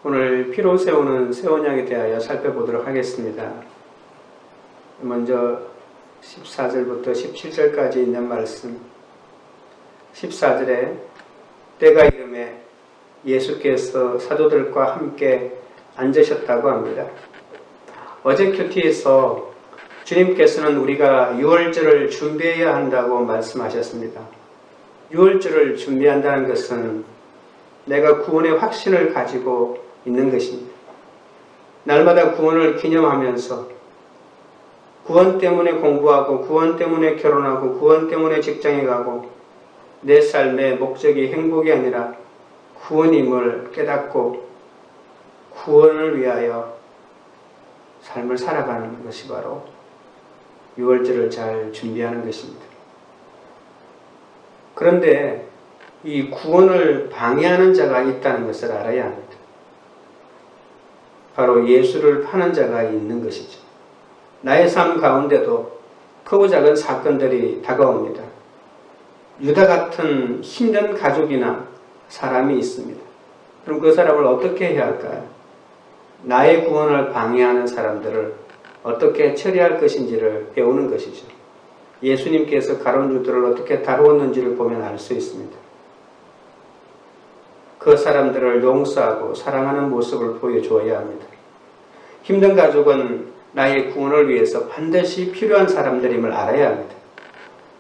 오늘 피로 세우는 새 언약에 대하여 살펴보도록 하겠습니다. 먼저 14절부터 17절까지 있는 말씀. 14절에 때가 이름에 예수께서 사도들과 함께 앉으셨다고 합니다. 어제 큐티에서 주님께서는 우리가 유월절을 준비해야 한다고 말씀하셨습니다. 유월절을 준비한다는 것은 내가 구원의 확신을 가지고 있는 것입니다. 날마다 구원을 기념하면서 구원 때문에 공부하고 구원 때문에 결혼하고 구원 때문에 직장에 가고 내 삶의 목적이 행복이 아니라 구원임을 깨닫고 구원을 위하여 삶을 살아가는 것이 바로 유월절을 잘 준비하는 것입니다. 그런데 이 구원을 방해하는 자가 있다는 것을 알아야 합니다. 바로 예수를 파는 자가 있는 것이죠. 나의 삶 가운데도 크고 작은 사건들이 다가옵니다. 유다 같은 힘든 가족이나 사람이 있습니다. 그럼 그 사람을 어떻게 해야 할까요? 나의 구원을 방해하는 사람들을 어떻게 처리할 것인지를 배우는 것이죠. 예수님께서 가룟 유다를 어떻게 다루었는지를 보면 알 수 있습니다. 그 사람들을 용서하고 사랑하는 모습을 보여주어야 합니다. 힘든 가족은 나의 구원을 위해서 반드시 필요한 사람들임을 알아야 합니다.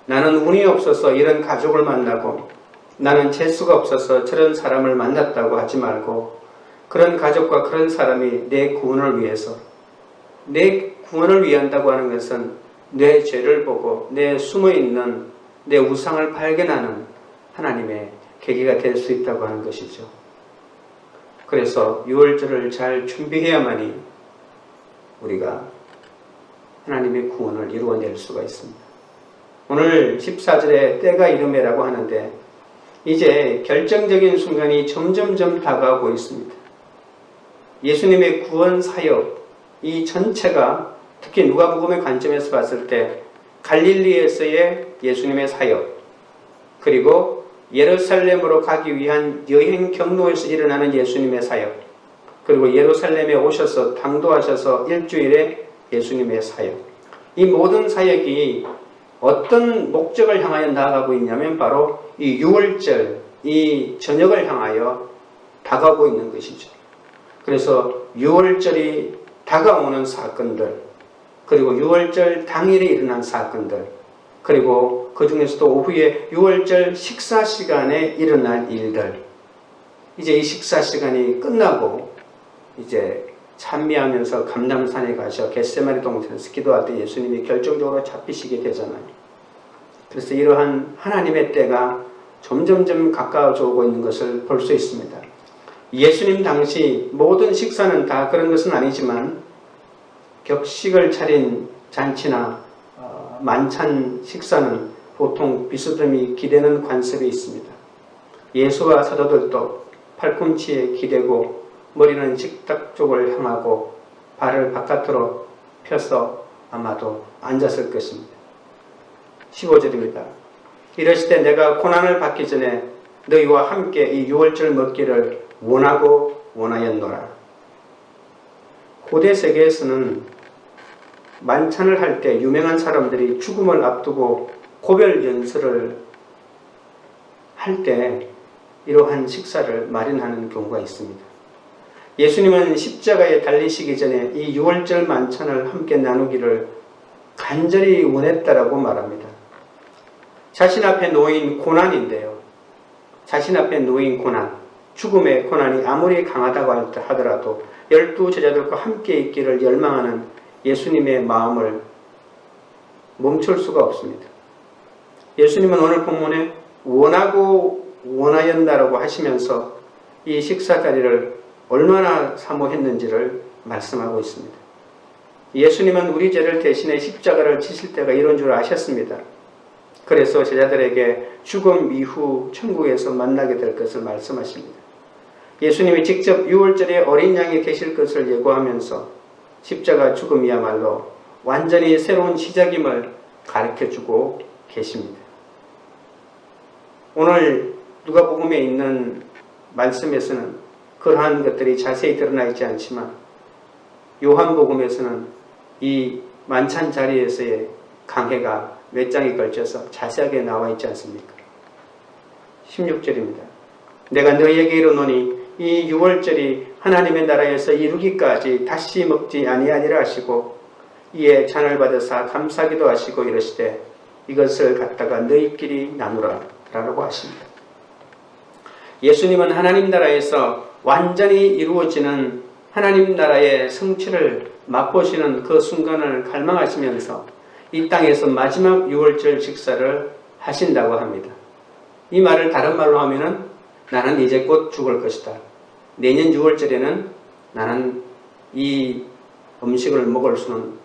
나는 운이 없어서 이런 가족을 만나고 나는 재수가 없어서 저런 사람을 만났다고 하지 말고 그런 가족과 그런 사람이 내 구원을 위해서 내 구원을 위한다고 하는 것은 내 죄를 보고 내 숨어있는 내 우상을 발견하는 하나님의 계기가 될 수 있다고 하는 것이죠. 그래서 유월절을 잘 준비해야만이 우리가 하나님의 구원을 이루어낼 수가 있습니다. 오늘 14절에 때가 이름에라고 하는데 이제 결정적인 순간이 점점점 다가오고 있습니다. 예수님의 구원 사역 이 전체가 특히 누가복음의 관점에서 봤을 때 갈릴리에서의 예수님의 사역 그리고 예루살렘으로 가기 위한 여행 경로에서 일어나는 예수님의 사역 그리고 예루살렘에 오셔서 당도하셔서 일주일에 예수님의 사역 이 모든 사역이 어떤 목적을 향하여 나아가고 있냐면 바로 이 유월절 이 저녁을 향하여 다가오고 있는 것이죠. 그래서 유월절이 다가오는 사건들 그리고 유월절 당일에 일어난 사건들 그리고 그 중에서도 오후에 유월절 식사 시간에 일어날 일들 이제 이 식사 시간이 끝나고 이제 찬미하면서 감람산에 가셔 겟세마네 동산에서 기도할 때 예수님이 결정적으로 잡히시게 되잖아요. 그래서 이러한 하나님의 때가 점점점 가까워져 오고 있는 것을 볼 수 있습니다. 예수님 당시 모든 식사는 다 그런 것은 아니지만 격식을 차린 잔치나 만찬 식사는 보통 비스듬히 기대는 관습이 있습니다. 예수와 사도들도 팔꿈치에 기대고 머리는 식탁 쪽을 향하고 발을 바깥으로 펴서 아마도 앉았을 것입니다. 15절입니다. 이러시되 내가 고난을 받기 전에 너희와 함께 이 유월절 먹기를 원하고 원하였노라. 고대 세계에서는 만찬을 할 때 유명한 사람들이 죽음을 앞두고 고별 연설을 할 때 이러한 식사를 마련하는 경우가 있습니다. 예수님은 십자가에 달리시기 전에 이 유월절 만찬을 함께 나누기를 간절히 원했다라고 말합니다. 자신 앞에 놓인 고난인데요. 자신 앞에 놓인 고난, 죽음의 고난이 아무리 강하다고 하더라도 12 제자들과 함께 있기를 열망하는 예수님의 마음을 멈출 수가 없습니다. 예수님은 오늘 본문에 원하고 원하였다라고 하시면서 이 식사 자리를 얼마나 사모했는지를 말씀하고 있습니다. 예수님은 우리 죄를 대신해 십자가를 지실 때가 이런 줄 아셨습니다. 그래서 제자들에게 죽음 이후 천국에서 만나게 될 것을 말씀하십니다. 예수님이 직접 유월절에 어린 양이 계실 것을 예고하면서 십자가 죽음이야말로 완전히 새로운 시작임을 가르쳐주고 계십니다. 오늘 누가복음에 있는 말씀에서는 그러한 것들이 자세히 드러나 있지 않지만 요한복음에서는 이 만찬 자리에서의 강해가 몇 장에 걸쳐서 자세하게 나와 있지 않습니까? 16절입니다. 내가 너희에게 이르노니 이 유월절이 하나님의 나라에서 이루기까지 다시 먹지 아니하니라 하시고 이에 잔을 받으사 감사기도 하시고 이르시되 이것을 갖다가 너희끼리 나누라 라고 하십니다. 예수님은 하나님 나라에서 완전히 이루어지는 하나님 나라의 성취를 맛보시는 그 순간을 갈망하시면서 이 땅에서 마지막 유월절 식사를 하신다고 합니다. 이 말을 다른 말로 하면은 나는 이제 곧 죽을 것이다. 내년 유월절에는 나는 이 음식을 먹을 수는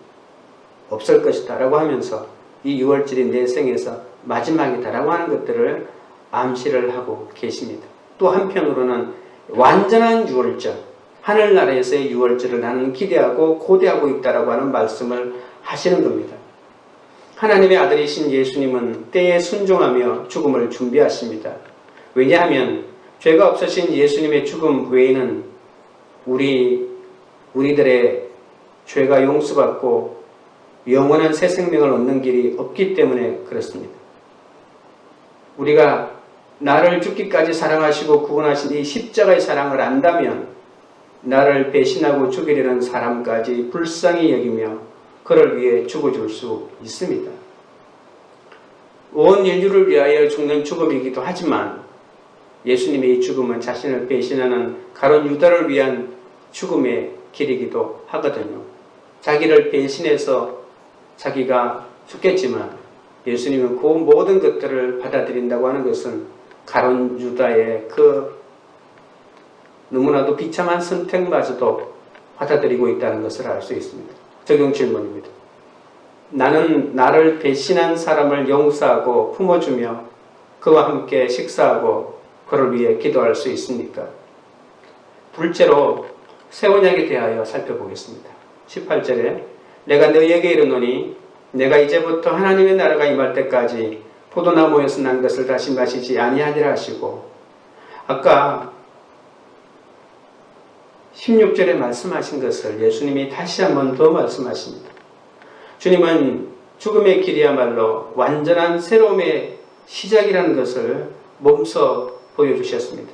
없을 것이다 라고 하면서 이 유월절이 내 생에서 마지막이다 라고 하는 것들을 암시를 하고 계십니다. 또 한편으로는 완전한 유월절, 하늘나라에서의 유월절을 나는 기대하고 고대하고 있다라고 하는 말씀을 하시는 겁니다. 하나님의 아들이신 예수님은 때에 순종하며 죽음을 준비하십니다. 왜냐하면 죄가 없으신 예수님의 죽음 외에는 우리들의 죄가 용서받고 영원한 새 생명을 얻는 길이 없기 때문에 그렇습니다. 우리가 나를 죽기까지 사랑하시고 구원하신 이 십자가의 사랑을 안다면 나를 배신하고 죽이려는 사람까지 불쌍히 여기며 그를 위해 죽어줄 수 있습니다. 온 인류를 위하여 죽는 죽음이기도 하지만 예수님의 이 죽음은 자신을 배신하는 가룟 유다를 위한 죽음의 길이기도 하거든요. 자기를 배신해서 자기가 죽겠지만 예수님은 그 모든 것들을 받아들인다고 하는 것은 가룟 유다의 그 너무나도 비참한 선택마저도 받아들이고 있다는 것을 알 수 있습니다. 적용 질문입니다. 나는 나를 배신한 사람을 용서하고 품어주며 그와 함께 식사하고 그를 위해 기도할 수 있습니까? 둘째로 새 언약에 대하여 살펴보겠습니다. 18절에 내가 너희에게 이르노니 내가 이제부터 하나님의 나라가 임할 때까지 포도나무에서 난 것을 다시 마시지 아니하니라 하시고 아까 16절에 말씀하신 것을 예수님이 다시 한번 더 말씀하십니다. 주님은 죽음의 길이야말로 완전한 새로움의 시작이라는 것을 몸소 보여주셨습니다.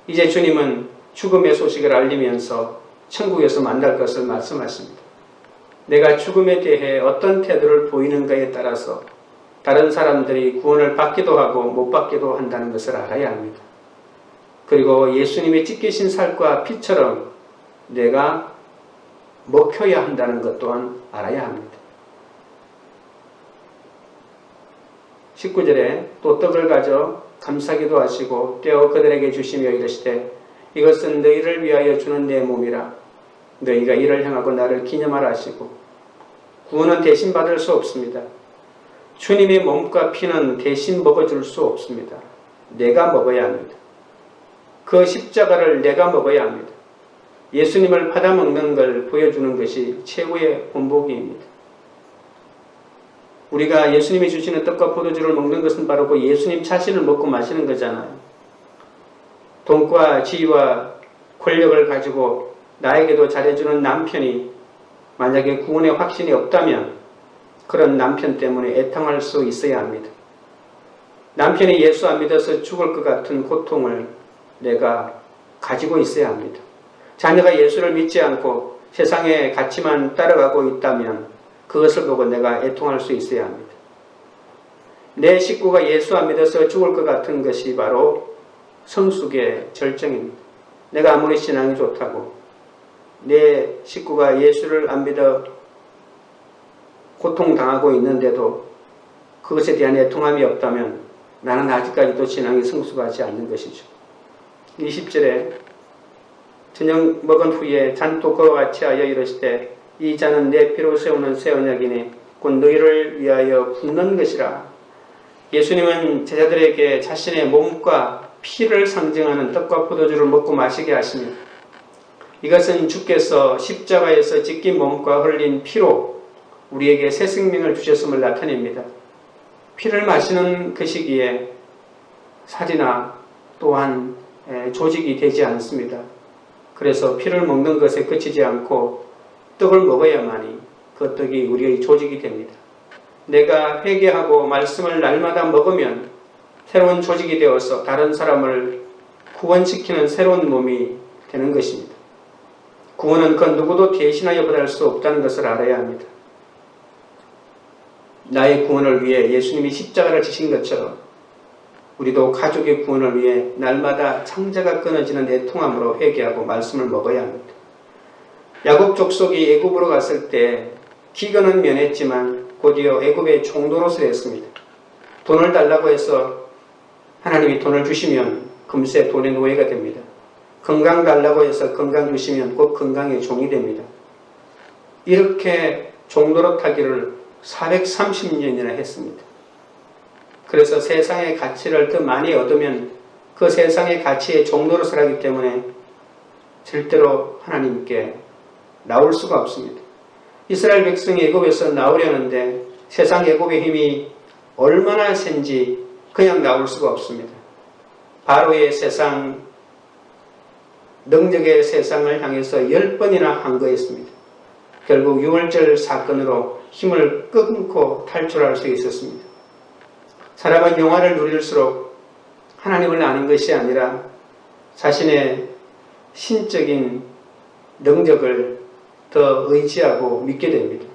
이제 주님은 죽음의 소식을 알리면서 천국에서 만날 것을 말씀하십니다. 내가 죽음에 대해 어떤 태도를 보이는가에 따라서 다른 사람들이 구원을 받기도 하고 못 받기도 한다는 것을 알아야 합니다. 그리고 예수님의 찢기신 살과 피처럼 내가 먹혀야 한다는 것 또한 알아야 합니다. 19절에 또 떡을 가져 감사기도 하시고 떼어 그들에게 주시며 이르시되 이것은 너희를 위하여 주는 내 몸이라 너희가 이를 향하고 나를 기념하라 하시고 구원은 대신 받을 수 없습니다. 주님의 몸과 피는 대신 먹어줄 수 없습니다. 내가 먹어야 합니다. 그 십자가를 내가 먹어야 합니다. 예수님을 받아먹는 걸 보여주는 것이 최고의 본보기입니다. 우리가 예수님이 주시는 떡과 포도주를 먹는 것은 바로 그 예수님 자신을 먹고 마시는 거잖아요. 돈과 지위와 권력을 가지고 나에게도 잘해주는 남편이 만약에 구원의 확신이 없다면 그런 남편 때문에 애통할 수 있어야 합니다. 남편이 예수 안 믿어서 죽을 것 같은 고통을 내가 가지고 있어야 합니다. 자녀가 예수를 믿지 않고 세상의 가치만 따라가고 있다면 그것을 보고 내가 애통할 수 있어야 합니다. 내 식구가 예수 안 믿어서 죽을 것 같은 것이 바로 성숙의 절정입니다. 내가 아무리 신앙이 좋다고 내 식구가 예수를 안 믿어 고통당하고 있는데도 그것에 대한 애통함이 없다면 나는 아직까지도 신앙이 성숙하지 않는 것이죠. 20절에 저녁 먹은 후에 잔도 그와 같이 하여 이르시되 이 잔은 내 피로 세우는 새 언약이니 곧 너희를 위하여 붓는 것이라. 예수님은 제자들에게 자신의 몸과 피를 상징하는 떡과 포도주를 먹고 마시게 하시며 이것은 주께서 십자가에서 찢긴 몸과 흘린 피로 우리에게 새 생명을 주셨음을 나타냅니다. 피를 마시는 그 시기에 살이나 또한 조직이 되지 않습니다. 그래서 피를 먹는 것에 그치지 않고 떡을 먹어야만이 그 떡이 우리의 조직이 됩니다. 내가 회개하고 말씀을 날마다 먹으면 새로운 조직이 되어서 다른 사람을 구원시키는 새로운 몸이 되는 것입니다. 구원은 그 누구도 대신하여 받을 수 없다는 것을 알아야 합니다. 나의 구원을 위해 예수님이 십자가를 지신 것처럼 우리도 가족의 구원을 위해 날마다 창자가 끊어지는 애통함으로 회개하고 말씀을 먹어야 합니다. 야곱 족속이 애굽으로 갔을 때 기근은 면했지만 곧이어 애굽의 종노릇을 했습니다. 돈을 달라고 해서 하나님이 돈을 주시면 금세 돈의 노예가 됩니다. 건강 달라고 해서 건강 주시면 꼭 건강의 종이 됩니다. 이렇게 종노릇하기를 430년이나 했습니다. 그래서 세상의 가치를 더 많이 얻으면 그 세상의 가치에 종노릇을 하기 때문에 절대로 하나님께 나올 수가 없습니다. 이스라엘 백성이 애굽에서 나오려는데 세상 애굽의 힘이 얼마나 센지 그냥 나올 수가 없습니다. 바로의 세상, 능력의 세상을 향해서 10번이나 항거했습니다. 결국 6월절 사건으로 힘을 끊고 탈출할 수 있었습니다. 사람은 영화를 누릴수록 하나님을 아는 것이 아니라 자신의 신적인 능력을 더 의지하고 믿게 됩니다.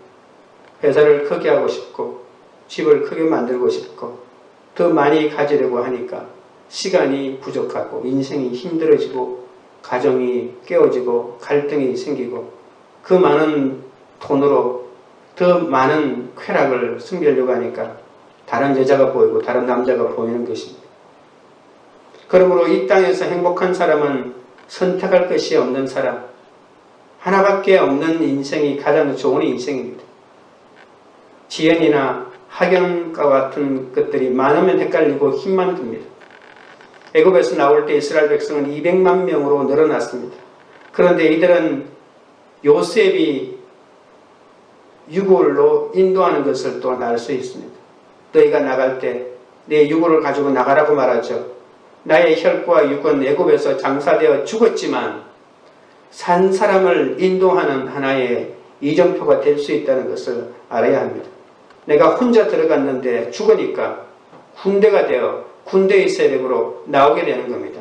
회사를 크게 하고 싶고 집을 크게 만들고 싶고 더 많이 가지려고 하니까 시간이 부족하고 인생이 힘들어지고 가정이 깨어지고 갈등이 생기고 그 많은 돈으로 더 많은 쾌락을 숨기려고 하니까 다른 여자가 보이고 다른 남자가 보이는 것입니다. 그러므로 이 땅에서 행복한 사람은 선택할 것이 없는 사람, 하나밖에 없는 인생이 가장 좋은 인생입니다. 지연이나 학연과 같은 것들이 많으면 헷갈리고 힘만 듭니다. 애굽에서 나올 때 이스라엘 백성은 200만 명으로 늘어났습니다. 그런데 이들은 요셉이 유골로 인도하는 것을 또한 알 수 있습니다. 너희가 나갈 때 내 유골을 가지고 나가라고 말하죠. 나의 혈과 육은 애굽에서 장사되어 죽었지만 산 사람을 인도하는 하나의 이정표가 될 수 있다는 것을 알아야 합니다. 내가 혼자 들어갔는데 죽으니까 군대가 되어 군대의 세력으로 나오게 되는 겁니다.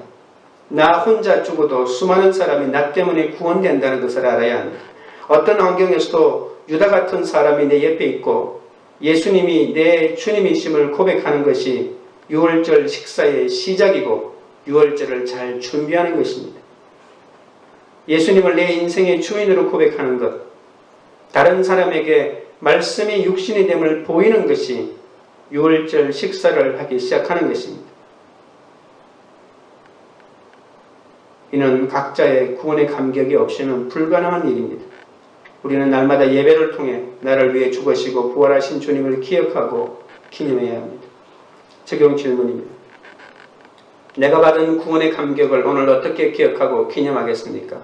나 혼자 죽어도 수많은 사람이 나 때문에 구원된다는 것을 알아야 합니다. 어떤 환경에서도 유다 같은 사람이 내 옆에 있고 예수님이 내 주님이심을 고백하는 것이 6월절 식사의 시작이고 6월절을 잘 준비하는 것입니다. 예수님을 내 인생의 주인으로 고백하는 것, 다른 사람에게 말씀이 육신이 됨을 보이는 것이 6월절 식사를 하기 시작하는 것입니다. 이는 각자의 구원의 감격이 없이는 불가능한 일입니다. 우리는 날마다 예배를 통해 나를 위해 죽으시고 부활하신 주님을 기억하고 기념해야 합니다. 적용 질문입니다. 내가 받은 구원의 감격을 오늘 어떻게 기억하고 기념하겠습니까?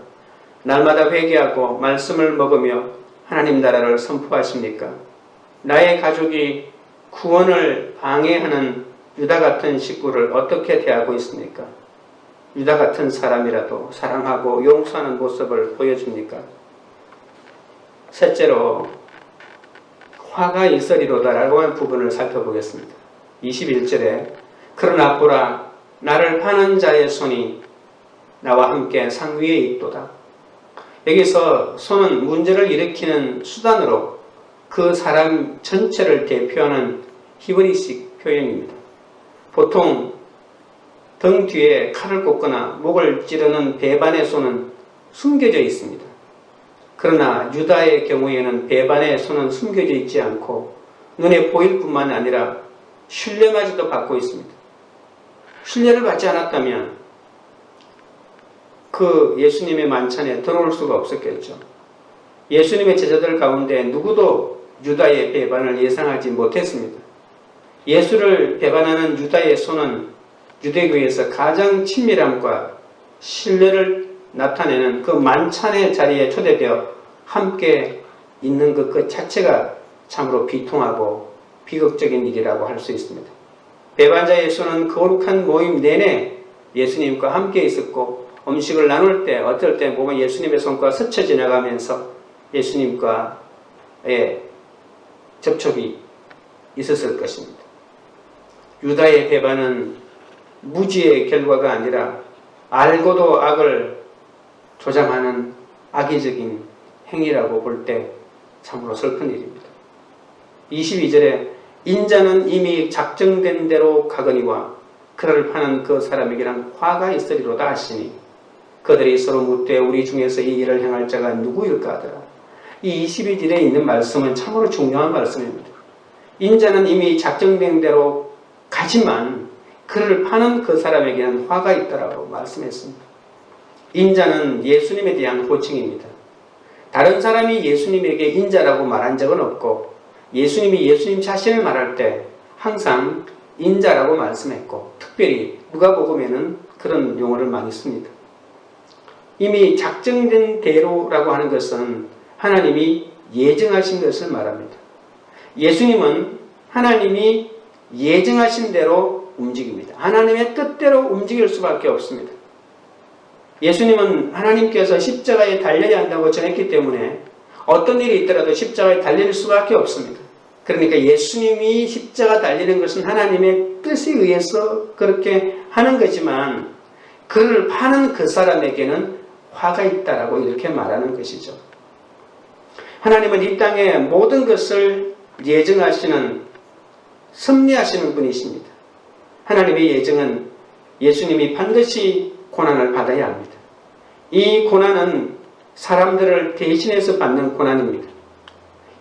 날마다 회개하고 말씀을 먹으며 하나님 나라를 선포하십니까? 나의 가족이 구원을 방해하는 유다 같은 식구를 어떻게 대하고 있습니까? 유다 같은 사람이라도 사랑하고 용서하는 모습을 보여줍니까? 셋째로 화가 있으리로다라고 하는 부분을 살펴보겠습니다. 21절에 그러나 보라 나를 파는 자의 손이 나와 함께 상 위에 있도다. 여기서 손은 문제를 일으키는 수단으로 그 사람 전체를 대표하는 히브리식 표현입니다. 보통 등 뒤에 칼을 꽂거나 목을 찌르는 배반의 손은 숨겨져 있습니다. 그러나 유다의 경우에는 배반의 손은 숨겨져 있지 않고 눈에 보일 뿐만 아니라 신뢰마저도 받고 있습니다. 신뢰를 받지 않았다면 그 예수님의 만찬에 들어올 수가 없었겠죠. 예수님의 제자들 가운데 누구도 유다의 배반을 예상하지 못했습니다. 예수를 배반하는 유다의 손은 유대교에서 가장 친밀함과 신뢰를 나타내는 그 만찬의 자리에 초대되어 함께 있는 그 자체가 참으로 비통하고 비극적인 일이라고 할 수 있습니다. 배반자 예수는 거룩한 모임 내내 예수님과 함께 있었고 음식을 나눌 때 어떨 때 보면 예수님의 손과 스쳐 지나가면서 예수님과의 접촉이 있었을 것입니다. 유다의 배반은 무지의 결과가 아니라 알고도 악을 조장하는 악의적인 행위라고 볼 때 참으로 슬픈 일입니다. 22절에 인자는 이미 작정된 대로 가거니와 그를 파는 그 사람에게는 화가 있으리로다 하시니 그들이 서로 묻되 우리 중에서 이 일을 행할 자가 누구일까 하더라. 이 22절에 있는 말씀은 참으로 중요한 말씀입니다. 인자는 이미 작정된 대로 가지만 그를 파는 그 사람에게는 화가 있다라고 말씀했습니다. 인자는 예수님에 대한 호칭입니다. 다른 사람이 예수님에게 인자라고 말한 적은 없고 예수님이 예수님 자신을 말할 때 항상 인자라고 말씀했고 특별히 누가복음에는 그런 용어를 많이 씁니다. 이미 작정된 대로라고 하는 것은 하나님이 예정하신 것을 말합니다. 예수님은 하나님이 예정하신 대로 움직입니다. 하나님의 뜻대로 움직일 수밖에 없습니다. 예수님은 하나님께서 십자가에 달려야 한다고 전했기 때문에 어떤 일이 있더라도 십자가에 달릴 수밖에 없습니다. 그러니까 예수님이 십자가 달리는 것은 하나님의 뜻에 의해서 그렇게 하는 거지만 그를 파는 그 사람에게는 화가 있다라고 이렇게 말하는 것이죠. 하나님은 이 땅의 모든 것을 예정하시는 섭리하시는 분이십니다. 하나님의 예정은 예수님이 반드시 고난을 받아야 합니다. 이 고난은 사람들을 대신해서 받는 고난입니다.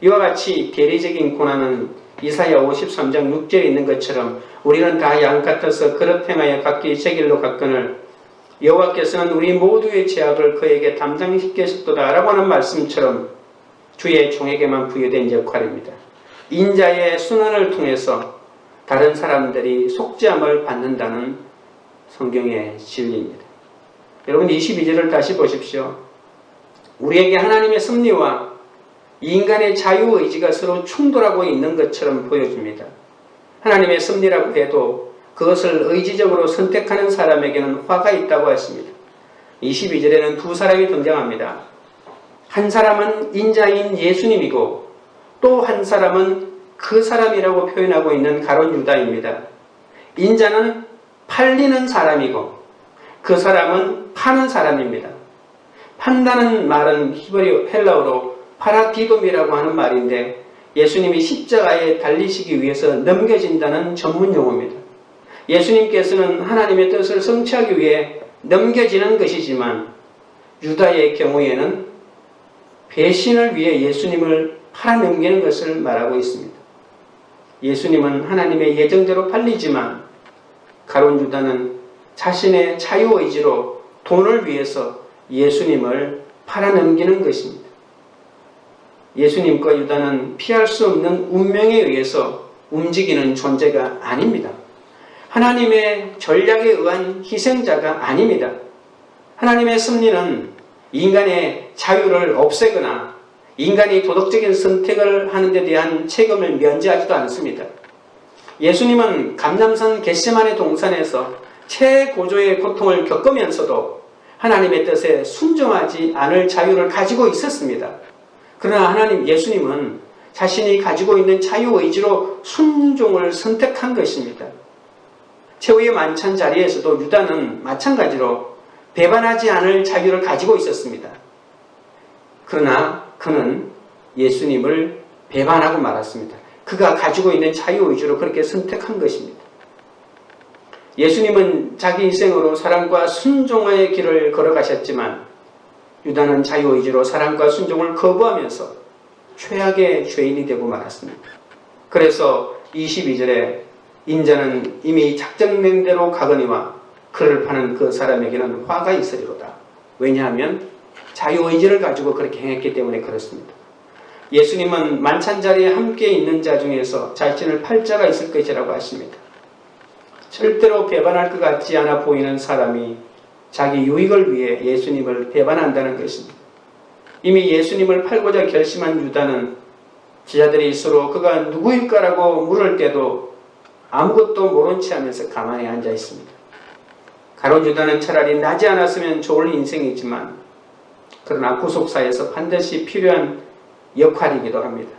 이와 같이 대리적인 고난은 이사야 53장 6절에 있는 것처럼 우리는 다 양 같아서 그릇 행하여 각기 제 길로 갔거늘 여호와께서는 우리 모두의 죄악을 그에게 담당시켰도다 라고 하는 말씀처럼 주의 종에게만 부여된 역할입니다. 인자의 순환을 통해서 다른 사람들이 속죄함을 받는다는 성경의 진리입니다. 여러분 22절을 다시 보십시오. 우리에게 하나님의 섭리와 인간의 자유의지가 서로 충돌하고 있는 것처럼 보여집니다. 하나님의 섭리라고 해도 그것을 의지적으로 선택하는 사람에게는 화가 있다고 했습니다. 22절에는 두 사람이 등장합니다. 한 사람은 인자인 예수님이고 또 한 사람은 그 사람이라고 표현하고 있는 가룟 유다입니다. 인자는 팔리는 사람이고 그 사람은 파는 사람입니다. 판다는 말은 히브리 헬라어로 파라디돔이라고 하는 말인데 예수님이 십자가에 달리시기 위해서 넘겨진다는 전문 용어입니다. 예수님께서는 하나님의 뜻을 성취하기 위해 넘겨지는 것이지만 유다의 경우에는 배신을 위해 예수님을 팔아넘기는 것을 말하고 있습니다. 예수님은 하나님의 예정대로 팔리지만 가룟 유다는 자신의 자유의지로 돈을 위해서 예수님을 팔아넘기는 것입니다. 예수님과 유다는 피할 수 없는 운명에 의해서 움직이는 존재가 아닙니다. 하나님의 전략에 의한 희생자가 아닙니다. 하나님의 섭리는 인간의 자유를 없애거나 인간이 도덕적인 선택을 하는 데 대한 책임을 면제하지도 않습니다. 예수님은 감람산 겟세마네 동산에서 최고조의 고통을 겪으면서도 하나님의 뜻에 순종하지 않을 자유를 가지고 있었습니다. 그러나 예수님은 자신이 가지고 있는 자유의지로 순종을 선택한 것입니다. 최후의 만찬 자리에서도 유다는 마찬가지로 배반하지 않을 자유를 가지고 있었습니다. 그러나 그는 예수님을 배반하고 말았습니다. 그가 가지고 있는 자유의지로 그렇게 선택한 것입니다. 예수님은 자기 인생으로 사랑과 순종의 길을 걸어가셨지만 유다는 자유의지로 사랑과 순종을 거부하면서 최악의 죄인이 되고 말았습니다. 그래서 22절에 인자는 이미 작정된 대로 가거니와 그를 파는 그 사람에게는 화가 있으리로다. 왜냐하면 자유의지를 가지고 그렇게 행했기 때문에 그렇습니다. 예수님은 만찬 자리에 함께 있는 자 중에서 자신을 팔 자가 있을 것이라고 하십니다. 절대로 배반할 것 같지 않아 보이는 사람이 자기 유익을 위해 예수님을 배반한다는 것입니다. 이미 예수님을 팔고자 결심한 유다는 제자들이 서로 그가 누구일까라고 물을 때도 아무것도 모른 채 하면서 가만히 앉아 있습니다. 가룟 유다는 차라리 나지 않았으면 좋을 인생이지만 그러나 구속사에서 반드시 필요한 역할이기도 합니다.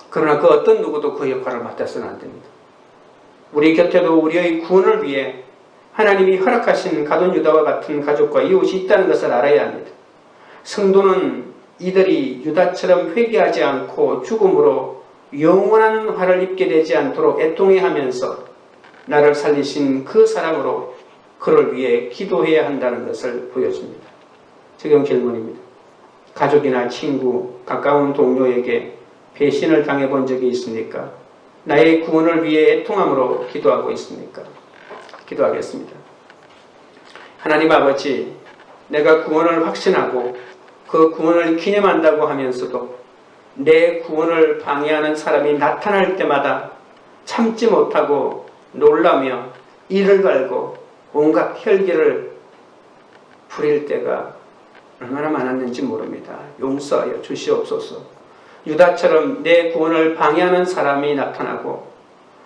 그러나 그 어떤 누구도 그 역할을 맡아서는 안 됩니다. 우리 곁에도 우리의 구원을 위해 하나님이 허락하신 가룟 유다와 같은 가족과 이웃이 있다는 것을 알아야 합니다. 성도는 이들이 유다처럼 회개하지 않고 죽음으로 영원한 화를 입게 되지 않도록 애통해 하면서 나를 살리신 그 사랑으로 그를 위해 기도해야 한다는 것을 보여줍니다. 적용 질문입니다. 가족이나 친구, 가까운 동료에게 배신을 당해본 적이 있습니까? 나의 구원을 위해 애통함으로 기도하고 있습니까? 기도하겠습니다. 하나님 아버지, 내가 구원을 확신하고 그 구원을 기념한다고 하면서도 내 구원을 방해하는 사람이 나타날 때마다 참지 못하고 놀라며 이를 갈고 온갖 혈기를 부릴 때가 얼마나 많았는지 모릅니다. 용서하여 주시옵소서. 유다처럼 내 구원을 방해하는 사람이 나타나고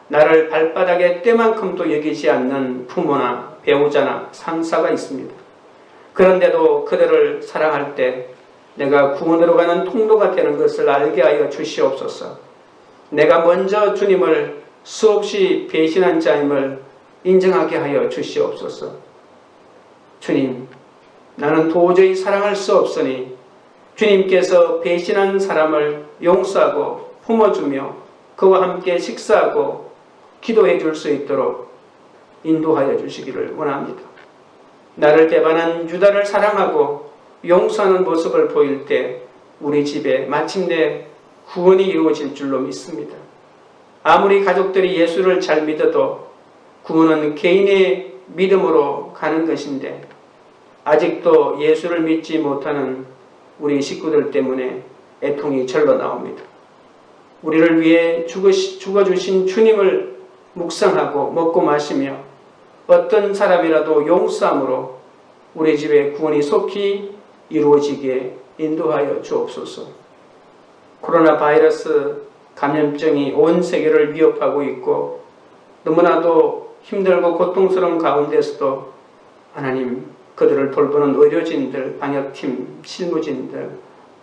나를 발바닥에 때만큼도 여기지 않는 부모나 배우자나 상사가 있습니다. 그런데도 그들을 사랑할 때 내가 구원으로 가는 통로가 되는 것을 알게 하여 주시옵소서. 내가 먼저 주님을 수없이 배신한 자임을 인정하게 하여 주시옵소서. 주님, 나는 도저히 사랑할 수 없으니 주님께서 배신한 사람을 용서하고 품어주며 그와 함께 식사하고 기도해 줄 수 있도록 인도하여 주시기를 원합니다. 나를 배반한 유다를 사랑하고 용서하는 모습을 보일 때 우리 집에 마침내 구원이 이루어질 줄로 믿습니다. 아무리 가족들이 예수를 잘 믿어도 구원은 개인의 믿음으로 가는 것인데 아직도 예수를 믿지 못하는 우리 식구들 때문에 애통이 절로 나옵니다. 우리를 위해 죽어주신 주님을 묵상하고 먹고 마시며 어떤 사람이라도 용서함으로 우리 집의 구원이 속히 이루어지게 인도하여 주옵소서. 코로나 바이러스 감염증이 온 세계를 위협하고 있고 너무나도 힘들고 고통스러운 가운데서도 하나님 그들을 돌보는 의료진들, 방역팀, 실무진들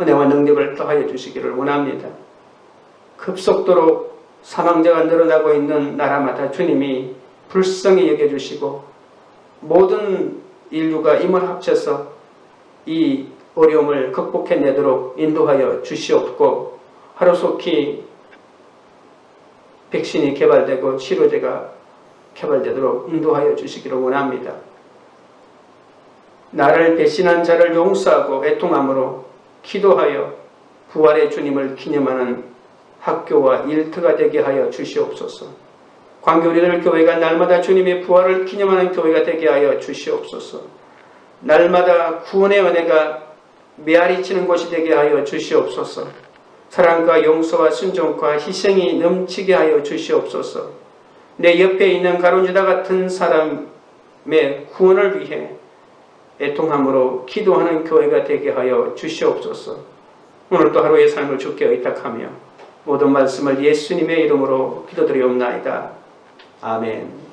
은혜와 능력을 더하여 주시기를 원합니다. 급속도로 사망자가 늘어나고 있는 나라마다 주님이 불쌍히 여겨주시고 모든 인류가 힘을 합쳐서 이 어려움을 극복해내도록 인도하여 주시옵고 하루속히 백신이 개발되고 치료제가 개발되도록 인도하여 주시기를 원합니다. 나를 배신한 자를 용서하고 애통함으로 기도하여 부활의 주님을 기념하는 학교와 일터가 되게 하여 주시옵소서. 광교리들 교회가 날마다 주님의 부활을 기념하는 교회가 되게 하여 주시옵소서. 날마다 구원의 은혜가 메아리치는 곳이 되게 하여 주시옵소서. 사랑과 용서와 순종과 희생이 넘치게 하여 주시옵소서. 내 옆에 있는 가룟 유다 같은 사람의 구원을 위해 애통함으로 기도하는 교회가 되게 하여 주시옵소서. 오늘도 하루의 삶을 주께 의탁하며 모든 말씀을 예수님의 이름으로 기도드리옵나이다. 아멘.